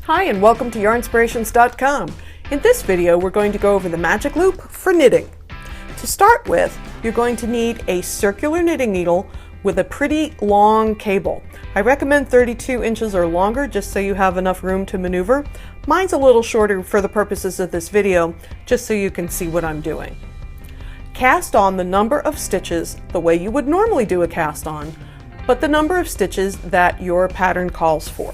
Hi and welcome to Yarnspirations.com. In this video we're going to go over the magic loop for knitting. To start with, you're going to need a circular knitting needle with a pretty long cable. I recommend 32 inches or longer just so you have enough room to maneuver. Mine's a little shorter for the purposes of this video, just so you can see what I'm doing. Cast on the number of stitches the way you would normally do a cast on, but the number of stitches that your pattern calls for.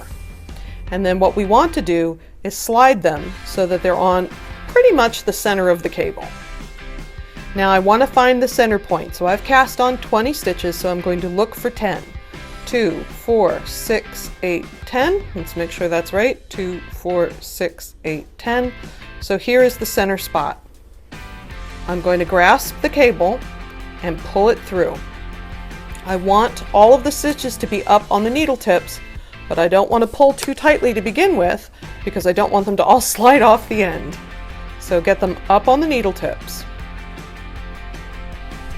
And then what we want to do is slide them so that they're on pretty much the center of the cable. Now I want to find the center point, so I've cast on 20 stitches, so I'm going to look for 10. 2, 4, 6, 8, 10. Let's make sure that's right. 2, 4, 6, 8, 10. So here is the center spot. I'm going to grasp the cable and pull it through. I want all of the stitches to be up on the needle tips, but I don't want to pull too tightly to begin with because I don't want them to all slide off the end. So get them up on the needle tips.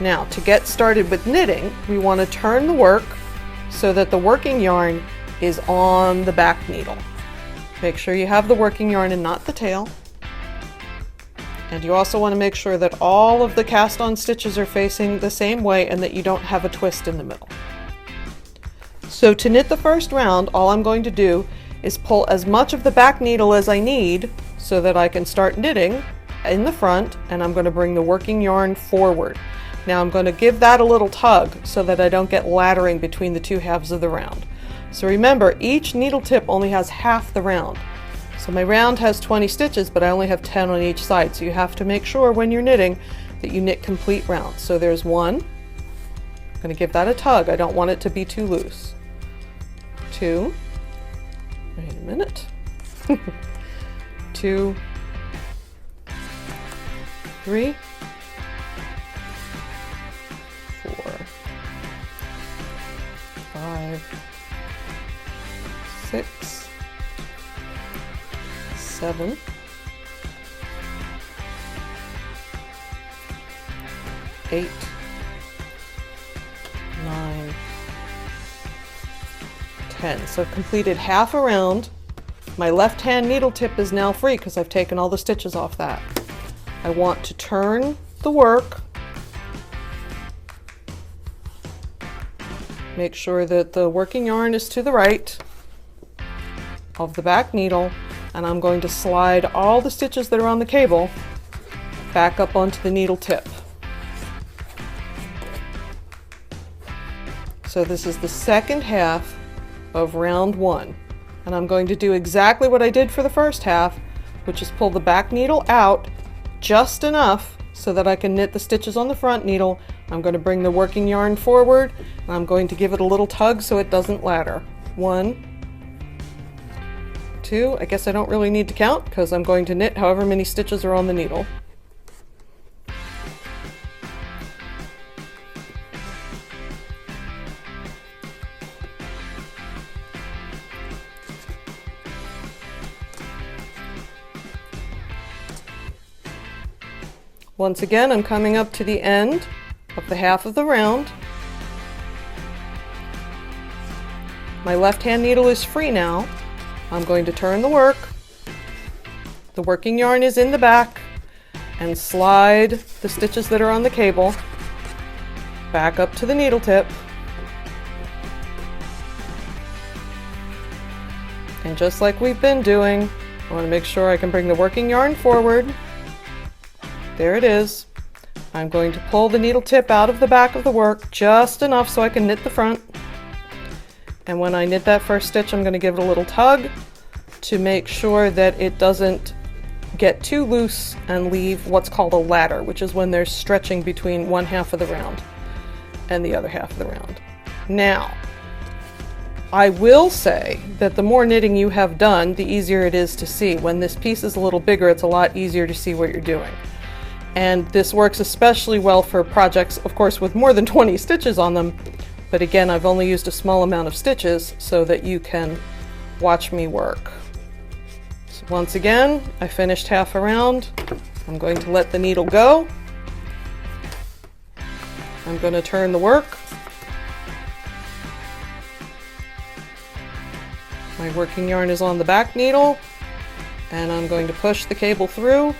Now to get started with knitting, we want to turn the work so that the working yarn is on the back needle. Make sure you have the working yarn and not the tail. And you also want to make sure that all of the cast on stitches are facing the same way and that you don't have a twist in the middle. So to knit the first round, all I'm going to do is pull as much of the back needle as I need so that I can start knitting in the front, and I'm going to bring the working yarn forward. Now I'm going to give that a little tug so that I don't get laddering between the two halves of the round. So remember, each needle tip only has half the round. So my round has 20 stitches, but I only have 10 on each side. So you have to make sure when you're knitting that you knit complete rounds. So there's one. I'm going to give that a tug. I don't want it to be too loose. 2. Wait a minute. 2, 3, 4, 5, 6, 7, 8, 9, 10. So I've completed half a round. My left hand needle tip is now free because I've taken all the stitches off that. I want to turn the work. Make sure that the working yarn is to the right of the back needle, and I'm going to slide all the stitches that are on the cable back up onto the needle tip. So this is the second half of round 1, and I'm going to do exactly what I did for the first half, which is pull the back needle out just enough so that I can knit the stitches on the front needle. I'm going to bring the working yarn forward, and I'm going to give it a little tug so it doesn't ladder. 1, 2, I guess I don't really need to count because I'm going to knit however many stitches are on the needle. Once again, I'm coming up to the end of the half of the round. My left hand needle is free now. I'm going to turn the work. The working yarn is in the back, and slide the stitches that are on the cable back up to the needle tip. And just like we've been doing, I want to make sure I can bring the working yarn forward. There it is. I'm going to pull the needle tip out of the back of the work just enough so I can knit the front. And when I knit that first stitch, I'm going to give it a little tug to make sure that it doesn't get too loose and leave what's called a ladder, which is when there's stretching between one half of the round and the other half of the round. Now, I will say that the more knitting you have done, the easier it is to see. When this piece is a little bigger, it's a lot easier to see what you're doing. And this works especially well for projects, of course, with more than 20 stitches on them. But again, I've only used a small amount of stitches so that you can watch me work. So once again, I finished half a round. I'm going to let the needle go. I'm going to turn the work. My working yarn is on the back needle. And I'm going to push the cable through.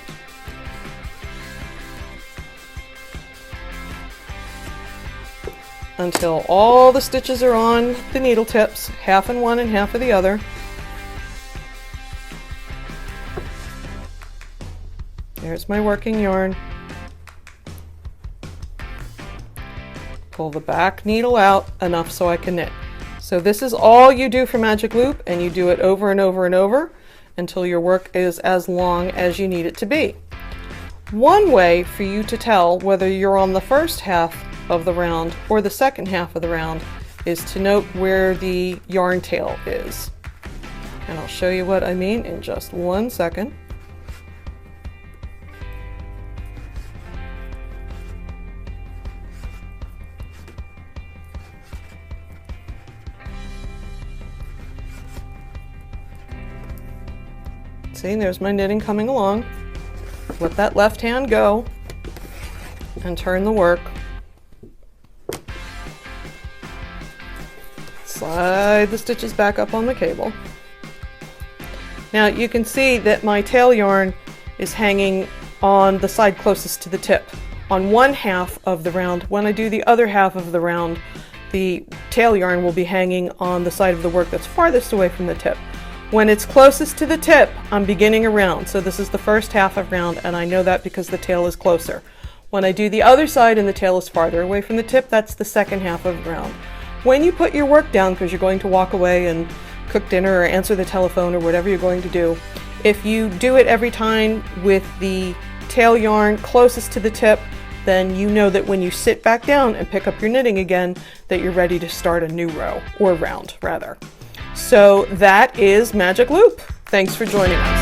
Until all the stitches are on the needle tips, half in one and half of the other. There's my working yarn. Pull the back needle out enough so I can knit. So this is all you do for Magic Loop, and you do it over and over and over until your work is as long as you need it to be. One way for you to tell whether you're on the first half of the round or the second half of the round is to note where the yarn tail is. And I'll show you what I mean in just 1 second. See, there's my knitting coming along. Let that left hand go and turn the work. Slide the stitches back up on the cable. Now you can see that my tail yarn is hanging on the side closest to the tip on one half of the round. When I do the other half of the round, the tail yarn will be hanging on the side of the work that's farthest away from the tip. When it's closest to the tip, I'm beginning a round. So this is the first half of round, and I know that because the tail is closer. When I do the other side and the tail is farther away from the tip, that's the second half of round. When you put your work down, because you're going to walk away and cook dinner or answer the telephone or whatever you're going to do, if you do it every time with the tail yarn closest to the tip, then you know that when you sit back down and pick up your knitting again, that you're ready to start a new row, or round rather. So that is Magic Loop. Thanks for joining us.